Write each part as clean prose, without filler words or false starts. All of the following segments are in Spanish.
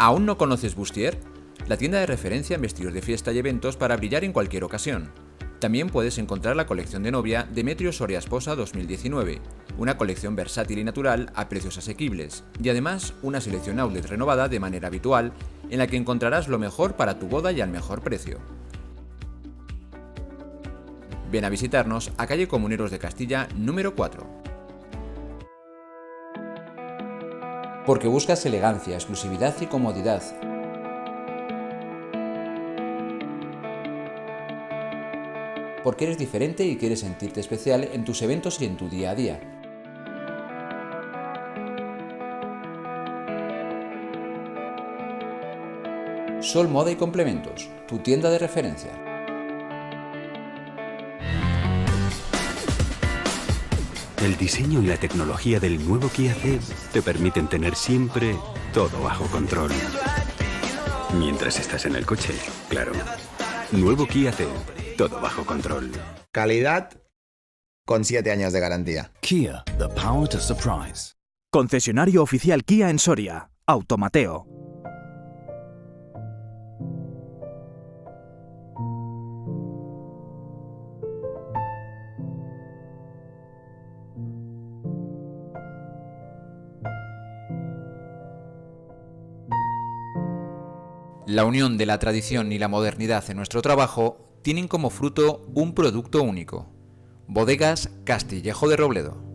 ¿Aún no conoces Bustier? La tienda de referencia en vestidos de fiesta y eventos para brillar en cualquier ocasión. También puedes encontrar la colección de novia Demetrio Soria Esposa 2019, una colección versátil y natural a precios asequibles, y además una selección outlet renovada de manera habitual en la que encontrarás lo mejor para tu boda y al mejor precio. Ven a visitarnos a calle Comuneros de Castilla número 4. Porque buscas elegancia, exclusividad y comodidad. Porque eres diferente y quieres sentirte especial en tus eventos y en tu día a día. Sol Moda y Complementos, tu tienda de referencia. El diseño y la tecnología del nuevo Kia Ceed te permiten tener siempre todo bajo control. Mientras estás en el coche, claro. Nuevo Kia Ceed, todo bajo control. Calidad con 7 años de garantía. Kia, the power to surprise. Concesionario oficial Kia en Soria. Automateo. La unión de la tradición y la modernidad en nuestro trabajo tienen como fruto un producto único. Bodegas Castillejo de Robledo.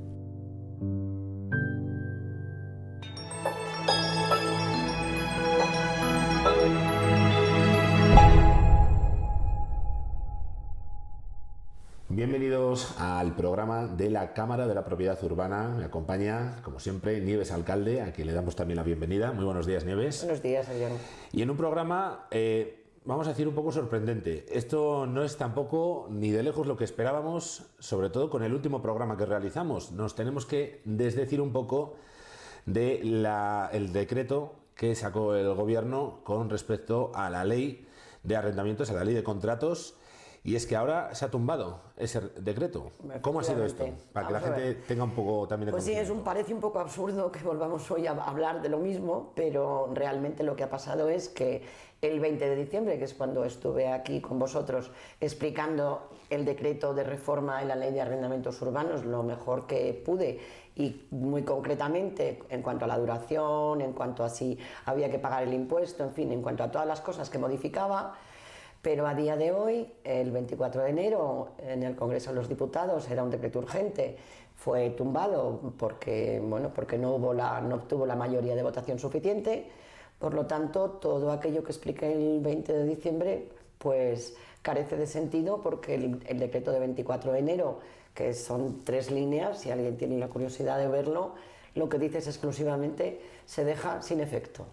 Bienvenidos al programa de la Cámara de la Propiedad Urbana. Me acompaña, como siempre, Nieves Alcalde, a quien le damos también la bienvenida. Muy buenos días, Nieves. Buenos días, Adrián. Y en un programa, vamos a decir, un poco sorprendente. Esto no es tampoco ni de lejos lo que esperábamos, sobre todo con el último programa que realizamos. Nos tenemos que desdecir un poco del decreto que sacó el Gobierno con respecto a la ley de arrendamientos, a la ley de contratos. Y es que ahora se ha tumbado ese decreto. ¿Cómo ha sido esto? Para que la gente tenga un poco también de conocimiento. Pues sí, parece un poco absurdo que volvamos hoy a hablar de lo mismo, pero realmente lo que ha pasado es que el 20 de diciembre, que es cuando estuve aquí con vosotros explicando el decreto de reforma en la ley de arrendamientos urbanos, lo mejor que pude, y muy concretamente en cuanto a la duración, en cuanto a si había que pagar el impuesto, en fin, en cuanto a todas las cosas que modificaba. Pero a día de hoy, el 24 de enero, en el Congreso de los Diputados, era un decreto urgente, fue tumbado porque no obtuvo la mayoría de votación suficiente. Por lo tanto, todo aquello que expliqué el 20 de diciembre pues carece de sentido, porque el decreto de 24 de enero, que son 3 líneas, si alguien tiene la curiosidad de verlo, lo que dice es exclusivamente se deja sin efecto.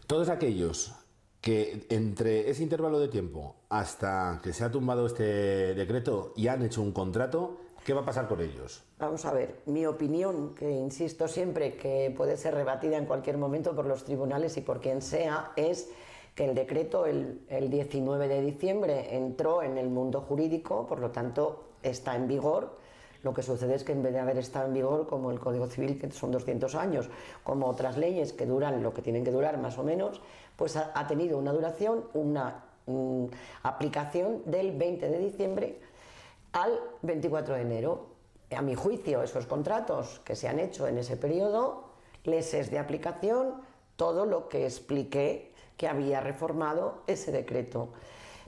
Todos aquellos que entre ese intervalo de tiempo hasta que se ha tumbado este decreto y han hecho un contrato, ¿qué va a pasar con ellos? Vamos a ver, mi opinión, que insisto siempre que puede ser rebatida en cualquier momento por los tribunales y por quien sea, es que el decreto el 19 de diciembre entró en el mundo jurídico, por lo tanto está en vigor. Lo que sucede es que en vez de haber estado en vigor, como el Código Civil, que son 200 años, como otras leyes que duran lo que tienen que durar más o menos, pues ha tenido una duración, una aplicación del 20 de diciembre al 24 de enero. A mi juicio, esos contratos que se han hecho en ese periodo les es de aplicación todo lo que expliqué que había reformado ese decreto.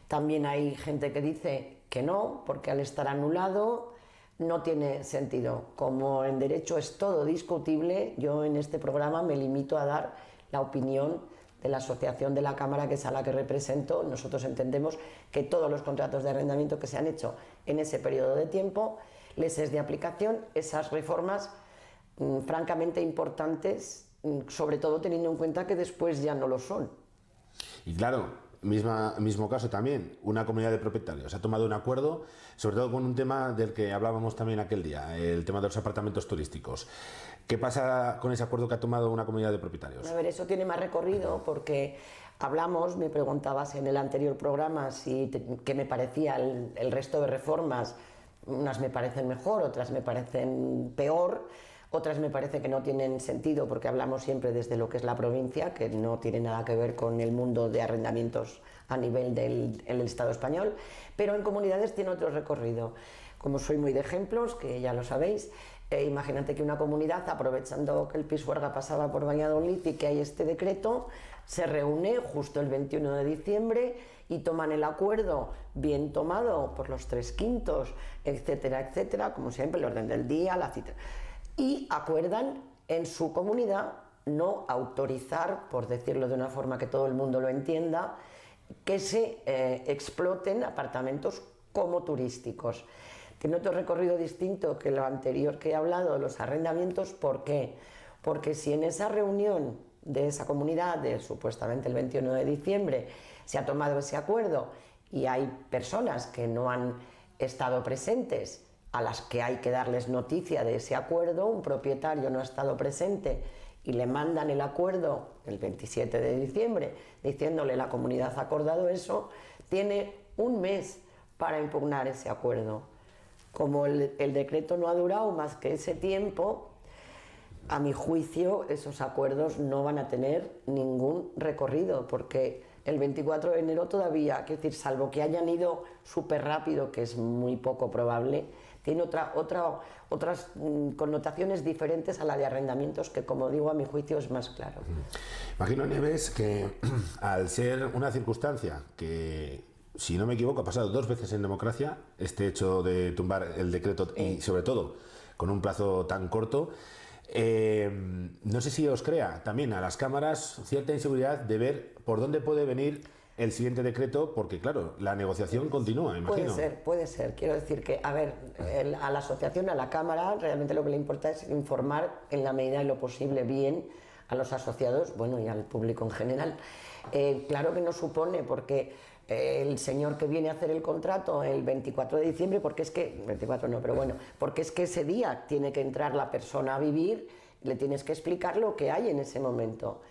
También hay gente que dice que no, porque al estar anulado no tiene sentido. Como en derecho es todo discutible, yo en este programa me limito a dar la opinión de la asociación de la Cámara, que es a la que represento. Nosotros entendemos que todos los contratos de arrendamiento que se han hecho en ese periodo de tiempo les es de aplicación esas reformas francamente importantes, sobre todo teniendo en cuenta que después ya no lo son. Y claro, mismo caso también, una comunidad de propietarios ha tomado un acuerdo, sobre todo con un tema del que hablábamos también aquel día, el tema de los apartamentos turísticos. ¿Qué pasa con ese acuerdo que ha tomado una comunidad de propietarios? A ver, eso tiene más recorrido porque hablamos, me preguntabas en el anterior programa qué me parecía el resto de reformas. Unas me parecen mejor, otras me parecen peor. Otras me parece que no tienen sentido porque hablamos siempre desde lo que es la provincia, que no tiene nada que ver con el mundo de arrendamientos a nivel del Estado español, pero en comunidades tiene otro recorrido. Como soy muy de ejemplos, que ya lo sabéis, imagínate que una comunidad, aprovechando que el Pisuerga pasaba por Valladolid y que hay este decreto, se reúne justo el 21 de diciembre y toman el acuerdo bien tomado por los 3/5, etcétera, etcétera, como siempre, el orden del día, la cita, y acuerdan en su comunidad no autorizar, por decirlo de una forma que todo el mundo lo entienda, que se exploten apartamentos como turísticos. Tiene otro recorrido distinto que lo anterior que he hablado de los arrendamientos. ¿Por qué? Porque si en esa reunión de esa comunidad, de supuestamente el 21 de diciembre, se ha tomado ese acuerdo y hay personas que no han estado presentes, a las que hay que darles noticia de ese acuerdo, un propietario no ha estado presente y le mandan el acuerdo el 27 de diciembre diciéndole la comunidad ha acordado eso, tiene un mes para impugnar ese acuerdo. Como el decreto no ha durado más que ese tiempo, a mi juicio esos acuerdos no van a tener ningún recorrido, porque el 24 de enero todavía, quiero decir, salvo que hayan ido súper rápido, que es muy poco probable, tiene otras connotaciones diferentes a la de arrendamientos, que, como digo, a mi juicio es más claro. Imagino, Nieves, que al ser una circunstancia que, si no me equivoco, ha pasado 2 veces en democracia, este hecho de tumbar el decreto y, sobre todo, con un plazo tan corto, no sé si os crea también a las cámaras cierta inseguridad de ver por dónde puede venir el siguiente decreto, porque claro, la negociación continúa, imagino. Puede ser. Quiero decir que, a ver, a la asociación, a la Cámara, realmente lo que le importa es informar en la medida de lo posible bien a los asociados, bueno, y al público en general. Claro que no supone, porque el señor que viene a hacer el contrato el 24 de diciembre, porque es que, 24 no, pero bueno, porque es que ese día tiene que entrar la persona a vivir, le tienes que explicar lo que hay en ese momento.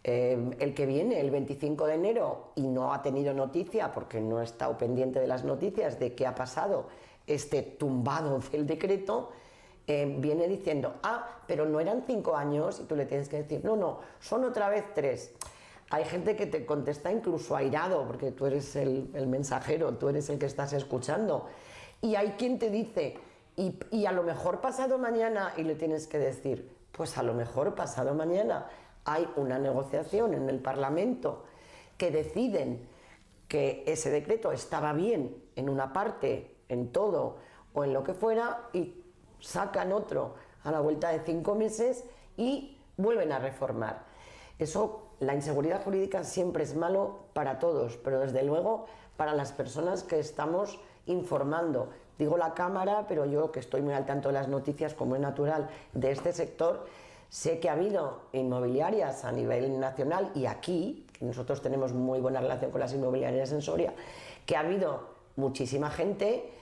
El que viene el 25 de enero y no ha tenido noticia, porque no ha estado pendiente de las noticias de qué ha pasado este tumbado del decreto, viene diciendo, pero no eran 5 años, y tú le tienes que decir, no, son otra vez 3. Hay gente que te contesta incluso airado, porque tú eres el mensajero, tú eres el que estás escuchando, y hay quien te dice, y a lo mejor pasado mañana, y le tienes que decir, pues a lo mejor pasado mañana hay una negociación en el Parlamento que deciden que ese decreto estaba bien en una parte, en todo o en lo que fuera, y sacan otro a la vuelta de 5 meses y vuelven a reformar. Eso, la inseguridad jurídica siempre es malo para todos, pero desde luego para las personas que estamos informando. Digo la Cámara, pero yo, que estoy muy al tanto de las noticias, como es natural, de este sector, sé que ha habido inmobiliarias a nivel nacional y aquí, que nosotros tenemos muy buena relación con las inmobiliarias en Soria, que ha habido muchísima gente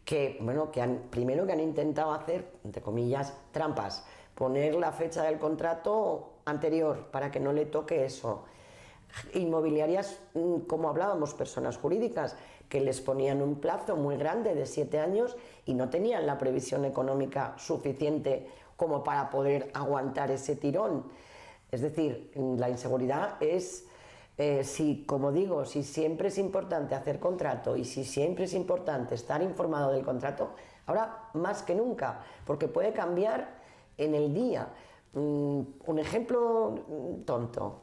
que, bueno, primero que han intentado hacer, entre comillas, trampas, poner la fecha del contrato anterior para que no le toque eso. Inmobiliarias, como hablábamos, personas jurídicas, que les ponían un plazo muy grande de 7 años y no tenían la previsión económica suficiente como para poder aguantar ese tirón. Es decir, la inseguridad es, como digo, si siempre es importante hacer contrato y si siempre es importante estar informado del contrato, ahora más que nunca, porque puede cambiar en el día. Un ejemplo tonto.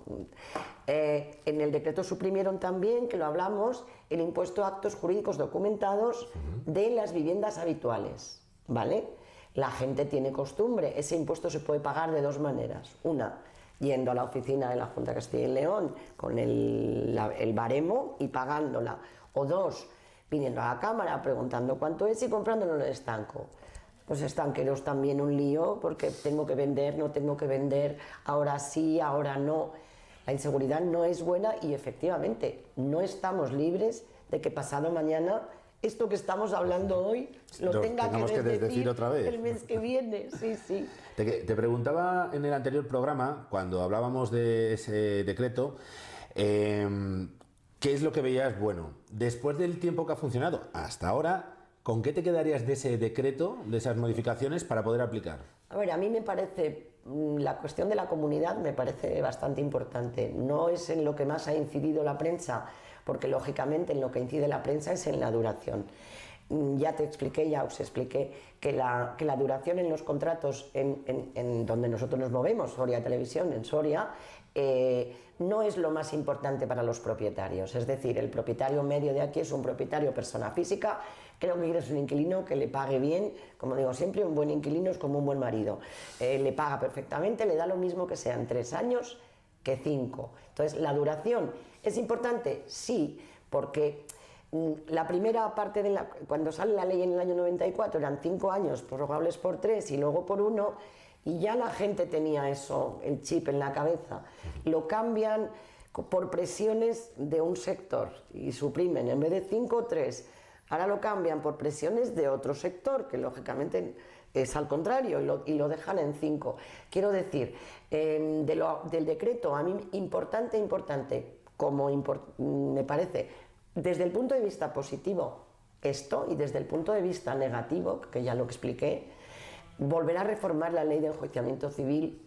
En el decreto suprimieron también, que lo hablamos, el impuesto a actos jurídicos documentados de las viviendas habituales, ¿vale? La gente tiene costumbre, ese impuesto se puede pagar de 2 maneras. Una, yendo a la oficina de la Junta de Castilla y León con el baremo y pagándola. O 2, viniendo a la Cámara preguntando cuánto es y comprándolo en el estanco. Los estanqueros también un lío, porque tengo que vender, no tengo que vender, ahora sí, ahora no. La inseguridad no es buena y efectivamente no estamos libres de que pasado mañana esto que estamos hablando hoy lo tenga que desdecir otra vez el mes que viene. Sí. Te preguntaba en el anterior programa, cuando hablábamos de ese decreto, ¿qué es lo que veías bueno? Después del tiempo que ha funcionado hasta ahora, ¿con qué te quedarías de ese decreto, de esas modificaciones, para poder aplicar? A ver, a mí me parece, la cuestión de la comunidad me parece bastante importante. No es en lo que más ha incidido la prensa, porque lógicamente en lo que incide la prensa es en la duración. Ya os expliqué que la duración en los contratos en donde nosotros nos movemos, Soria Televisión, en Soria, no es lo más importante para los propietarios. Es decir, el propietario medio de aquí es un propietario persona física, creo que quieres un inquilino que le pague bien, como digo siempre, un buen inquilino es como un buen marido, le paga perfectamente, le da lo mismo que sean 3 años que 5. Entonces, ¿la duración es importante? Sí, porque la primera parte cuando sale la ley en el año 94 eran 5 años prorrogables por 3 y luego por 1, y ya la gente tenía eso, el chip en la cabeza. Lo cambian por presiones de un sector y suprimen, en vez de 5, 3. Ahora lo cambian por presiones de otro sector, que lógicamente es al contrario, y lo dejan en 5. Quiero decir, del decreto, a mí importante, me parece, desde el punto de vista positivo, esto, y desde el punto de vista negativo, que ya lo expliqué, volver a reformar la ley de enjuiciamiento civil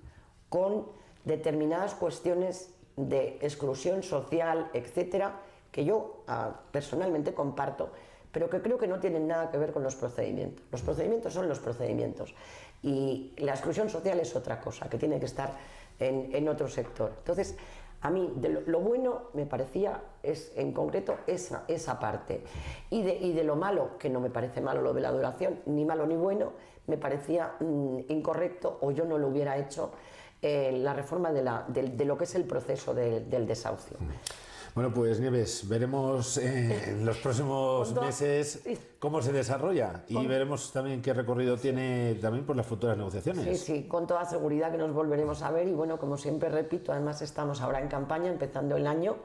con determinadas cuestiones de exclusión social, etcétera, que yo personalmente comparto, pero que creo que no tienen nada que ver con los procedimientos. Los procedimientos son los procedimientos y la exclusión social es otra cosa, que tiene que estar en otro sector. Entonces, a mí lo bueno me parecía en concreto esa parte, y de lo malo, que no me parece malo lo de la duración, ni malo ni bueno, me parecía incorrecto, o yo no lo hubiera hecho, la reforma de lo que es el proceso del desahucio. Bueno, pues Nieves, veremos en los próximos meses cómo se desarrolla y veremos también qué recorrido tiene también por las futuras negociaciones. Sí, con toda seguridad que nos volveremos a ver, y bueno, como siempre repito, además estamos ahora en campaña, empezando el año,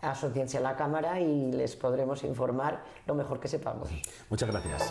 asóciense a la Cámara y les podremos informar lo mejor que sepamos. Muchas gracias.